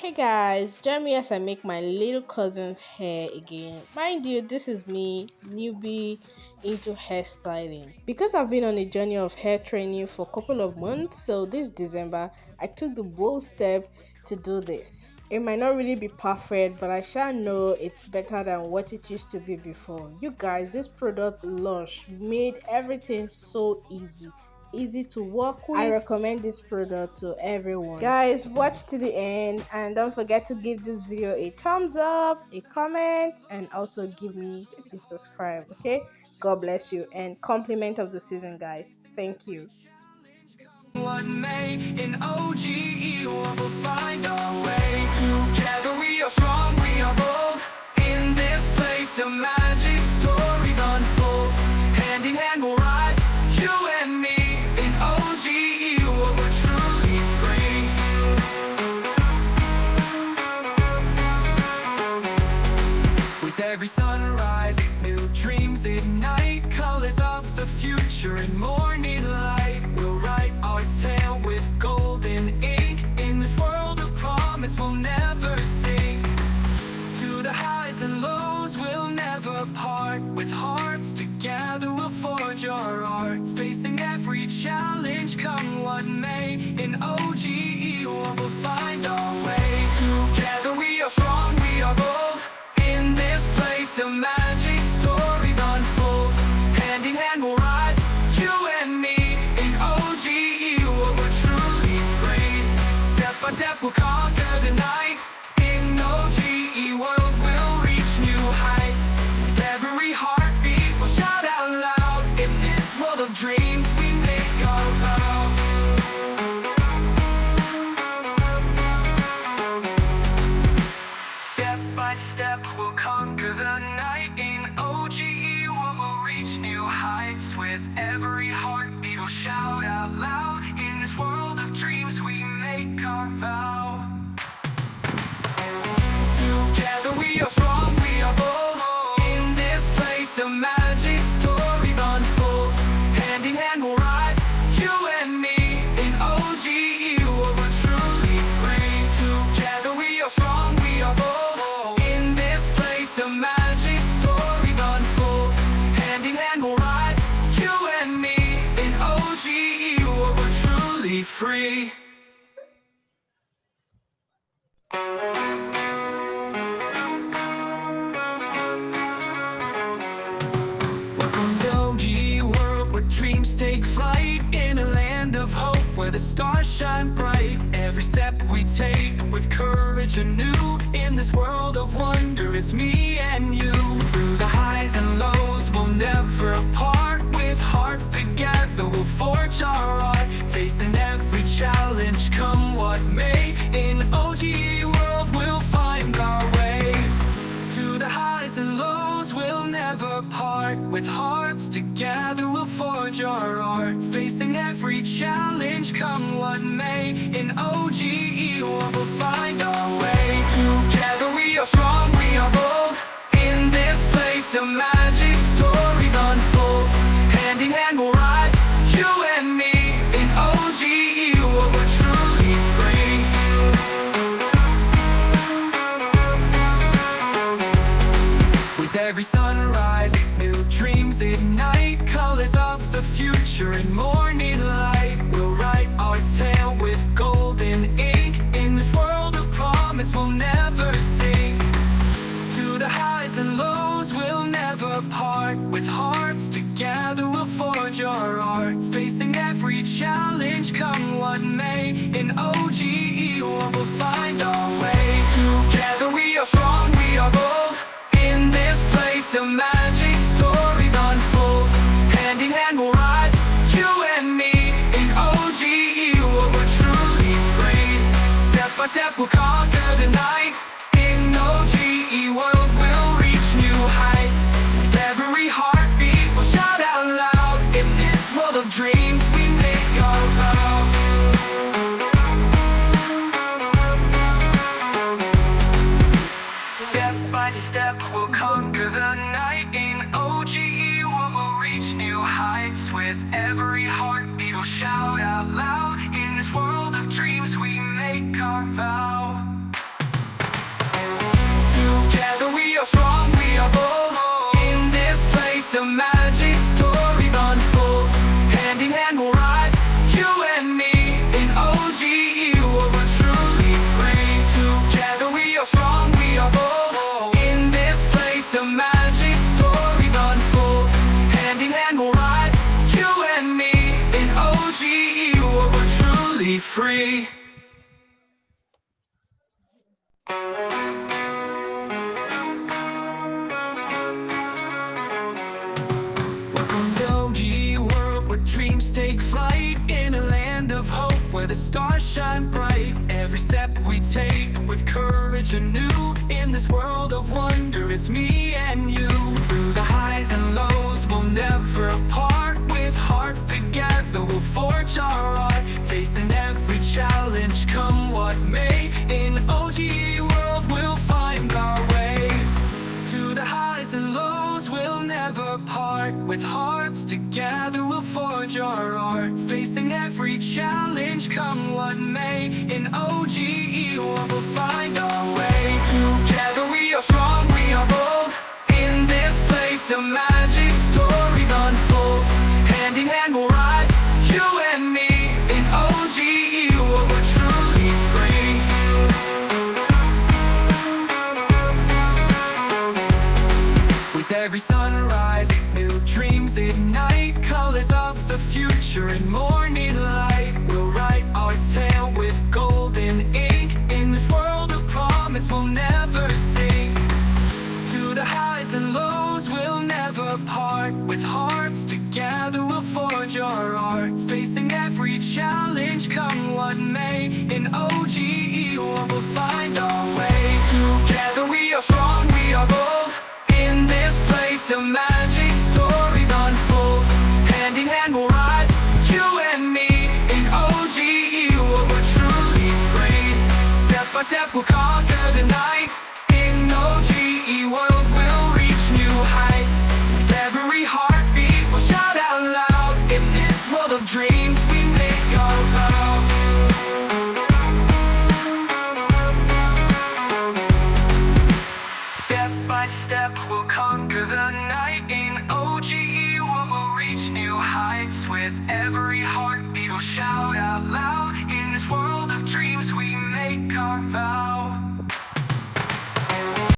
Hey guys, join me as I make my little cousin's hair again. Mind you, this is me, newbie into hairstyling. Because I've been on a journey of hair training for a couple of months, so this December I took the bold step to do this. It might not really be perfect, but I shall know it's better than what it used to be before. You guys, this product Lush made everything so easy to work with. I recommend this product to everyone. Guys, watch to the end and don't forget to give this video a thumbs up, a comment, and also give me a subscribe, okay? God bless you and compliment of the season, guys. Thank you. What may in OGE will find our way. Together we are strong, we are bold. In this place of magic, stories unfold. Hand in hand we'll rise, you and me. In OGE we're truly free. With every sunrise, new dreams ignite. Colors of the future in morning light. We'll write our tale with golden ink. In this world of promise we'll never sink. To the highs and lows we'll never part. With hearts together we'll forge our art. Facing every challenge, come what may. In OGE we'll find our way. Together we are strong, we are bold. In this place of magic, stories unfold. Hand in hand we'll rise, you and me. In OGE we're truly free. Step by step we'll conquer the night. In OGE world we'll reach new heights. With every heartbeat we'll shout out loud. In this world of dreams we make our vow. Step by step we'll conquer the night. In OGE we'll reach new heights. With every heartbeat we'll shout out loud. In this world of dreams we make our vow. Together we are strong, we are bold. In this place of magic, stories unfold. Hand in hand we'll rise, you and me. In OGE we're truly free. Together we are strong, we are bold. In this place of magic, stories unfold. Hand in hand we'll rise, you and me. In OGE we're truly free. Welcome to OGE world where dreams take flight. In a land of hope where the stars shine bright. Every step we take with courage anew. In this world of wonder it's me and you. Through the highs and lows we'll never part. With hearts together we'll forge our art. Facing every challenge come what may. In OGE world we'll find our way. To the highs and lows we'll never part. With hearts together we'll forge our art. Facing every challenge come what may. In OGE we'll find our way. Together we are strong, we are bold. In this place of magic, stories unfold. Hand in hand we'll rise, you and me. In OGE we're truly free. With every sunrise, new dreams ignite. Colors of the future in morning light. We'll write our tale with golden ink. In this world of promise we'll never sink. To the highs and lows we'll never part. With hearts together we'll forge our art. Facing every challenge come what may. In OGE we'll find our way. Together we are strong, we are bold. In this place of magic, stories unfold. Hand in hand we'll rise, you and me. In OGE we're truly free. Step by step we'll conquer the night. In OGE world we'll reach new heights. With every heartbeat we'll shout out loud. In this world of dreams we make our vow. Step by step we'll conquer the night. In OGE we'll reach new heights. With every heartbeat we'll shout out loud. In this world of dreams we make our vow. stars shine bright. Every step we take with courage anew. In this world of wonder, it's me and you. Through the highs and lows, we'll never part. With hearts together, we'll forge our art. Facing every challenge, come what may. In OGE world, we'll find our way. To the highs and lows, we'll never part. With hearts together, we'll forge our art. Facing every challenge, come what may. In OGE world, we'll find our way. Together we are strong, we are bold. In this place of magic, stories unfold. Hand in hand we'll rise, you and me. In OGE world, we're truly free. With every sunrise, new dreams ignite. Colors of the future in morning light. We'll write our tale with golden ink. In this world of promise, we'll never sink. To the highs and lows, we'll never part. With hearts together, we'll forge our art. Facing every challenge, come what may. In OGE world, we'll find our way. Together we are strong, we are bold. In this place of magic, stories unfold. Hand in hand we'll rise, you and me. In OGE world, we're truly free. Step by step we'll conquer the night. In OGE world, we'll reach new heights. With every heartbeat, we'll shout out loud. In this world of dreams, we make our vow. Step by step, we'll conquer the night. In OGE world, we'll reach new heights. With every heartbeat, we'll shout out loud. In this world of dreams, we make our vow.